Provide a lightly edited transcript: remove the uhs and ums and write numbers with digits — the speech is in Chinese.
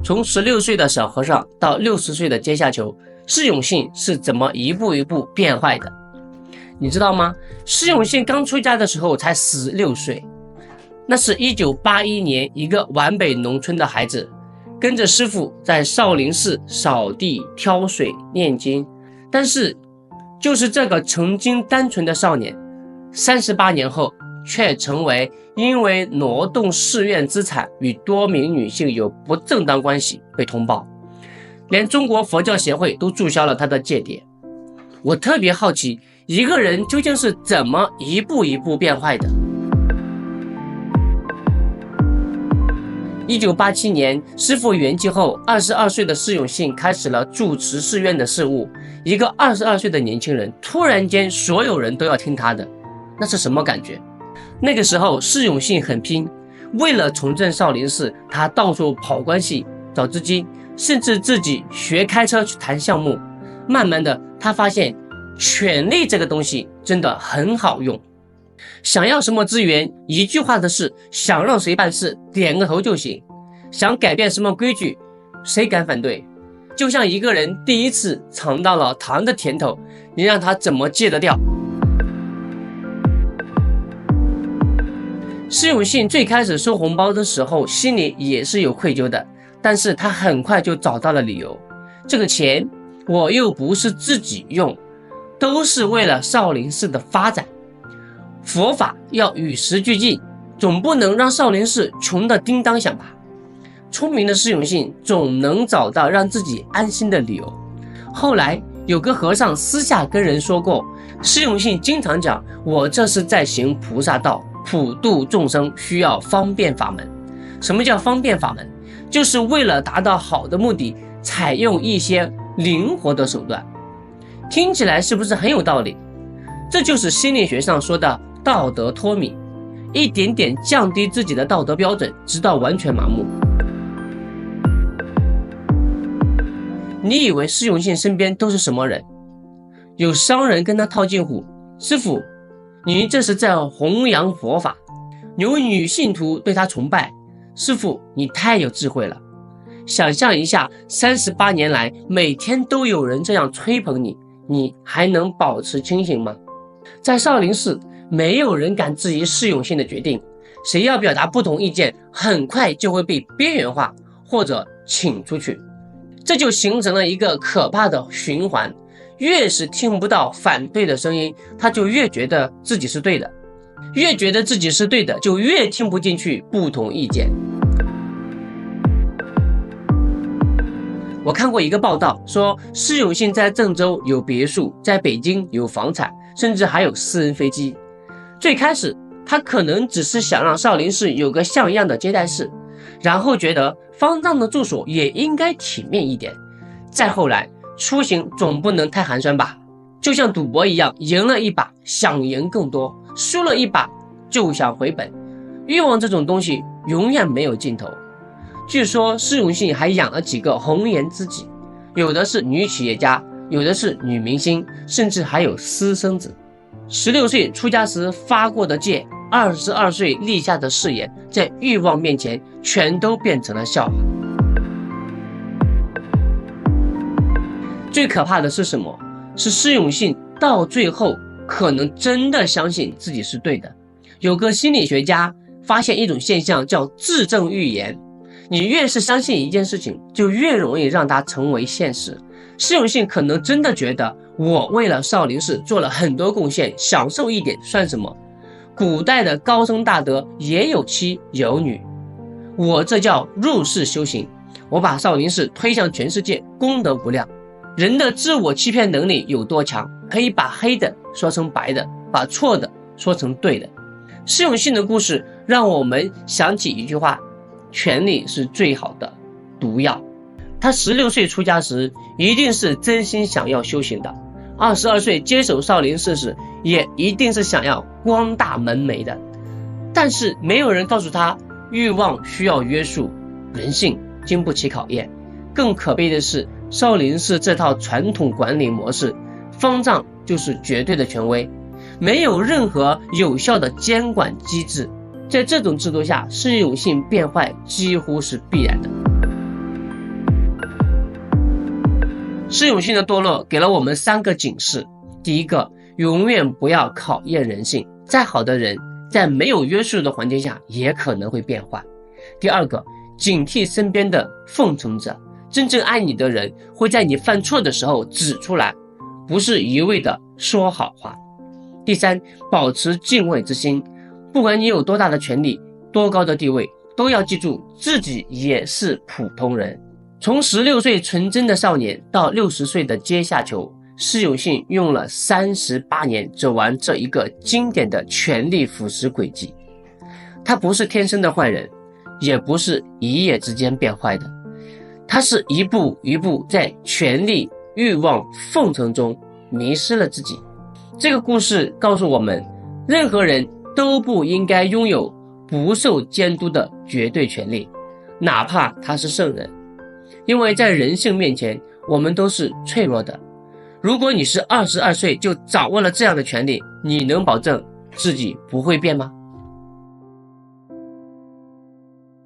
从16岁的小和尚到60岁的阶下囚，释永信是怎么一步一步变坏的？你知道吗？释永信刚出家的时候才16岁，那是1981年一个皖北农村的孩子，跟着师父在少林寺扫地、挑水、念经。但是就是这个曾经单纯的少年，38年后却成为因为挪动寺院资产与多名女性有不正当关系被通报，连中国佛教协会都注销了他的戒牒。我特别好奇，一个人究竟是怎么一步一步变坏的？1987年，师父圆寂后，22岁的释永信开始了主持寺院的事务。一个22岁的年轻人，突然间所有人都要听他的，那是什么感觉？那个时候，释永信很拼，为了重振少林寺，他到处跑关系、找资金，甚至自己学开车去谈项目。慢慢的，他发现权力这个东西真的很好用。想要什么资源，一句话的事，想让谁办事，点个头就行。想改变什么规矩，谁敢反对？就像一个人第一次尝到了糖的甜头，你让他怎么戒得掉？释永信最开始收红包的时候，心里也是有愧疚的，但是他很快就找到了理由。这个钱我又不是自己用，都是为了少林寺的发展。佛法要与时俱进，总不能让少林寺穷得叮当响吧。聪明的释永信总能找到让自己安心的理由。后来有个和尚私下跟人说过，释永信经常讲，我这是在行菩萨道，普度众生需要方便法门。什么叫方便法门？就是为了达到好的目的，采用一些灵活的手段。听起来是不是很有道理？这就是心理学上说的道德脱敏，一点点降低自己的道德标准，直到完全麻木。你以为释永信身边都是什么人？有商人跟他套近乎，师父，你这是在弘扬佛法。有女信徒对他崇拜，师父，你太有智慧了。想象一下，38年来每天都有人这样吹捧你，你还能保持清醒吗？在少林寺，没有人敢质疑释永信的决定，谁要表达不同意见，很快就会被边缘化或者请出去。这就形成了一个可怕的循环，越是听不到反对的声音，他就越觉得自己是对的，越觉得自己是对的，就越听不进去不同意见。我看过一个报道说，释永信在郑州有别墅，在北京有房产，甚至还有私人飞机。最开始他可能只是想让少林寺有个像样的接待室，然后觉得方丈的住所也应该体面一点，再后来出行总不能太寒酸吧，就像赌博一样，赢了一把想赢更多，输了一把就想回本。欲望这种东西永远没有尽头。据说释永信还养了几个红颜知己，有的是女企业家，有的是女明星，甚至还有私生子。16岁出家时发过的戒，22岁立下的誓言，在欲望面前全都变成了笑话。最可怕的是什么？是释永信到最后可能真的相信自己是对的。有个心理学家发现一种现象，叫自证预言。你越是相信一件事情，就越容易让它成为现实。释永信可能真的觉得，我为了少林寺做了很多贡献，享受一点算什么？古代的高僧大德也有妻有女，我这叫入世修行。我把少林寺推向全世界，功德无量。人的自我欺骗能力有多强，可以把黑的说成白的，把错的说成对的。释永信的故事让我们想起一句话，权力是最好的毒药。他16岁出家时一定是真心想要修行的，22岁接手少林寺时也一定是想要光大门楣的。但是没有人告诉他，欲望需要约束，人性经不起考验。更可悲的是，少林寺这套传统管理模式，方丈就是绝对的权威，没有任何有效的监管机制。在这种制度下，释永信变坏几乎是必然的。适用性的堕落给了我们3个警示。第一个，永远不要考验人性，再好的人在没有约束的环境下也可能会变坏。第二个，警惕身边的奉承者，真正爱你的人会在你犯错的时候指出来，不是一味的说好话。第三，保持敬畏之心，不管你有多大的权利，多高的地位，都要记住自己也是普通人。从16岁纯真的少年到60岁的阶下囚，释永信用了38年走完这一个经典的权力腐蚀轨迹。他不是天生的坏人，也不是一夜之间变坏的，他是一步一步在权力、欲望、奉承中迷失了自己。这个故事告诉我们，任何人都不应该拥有不受监督的绝对权利，哪怕他是圣人。因为在人性面前，我们都是脆弱的。如果你是22岁就掌握了这样的权利，你能保证自己不会变吗？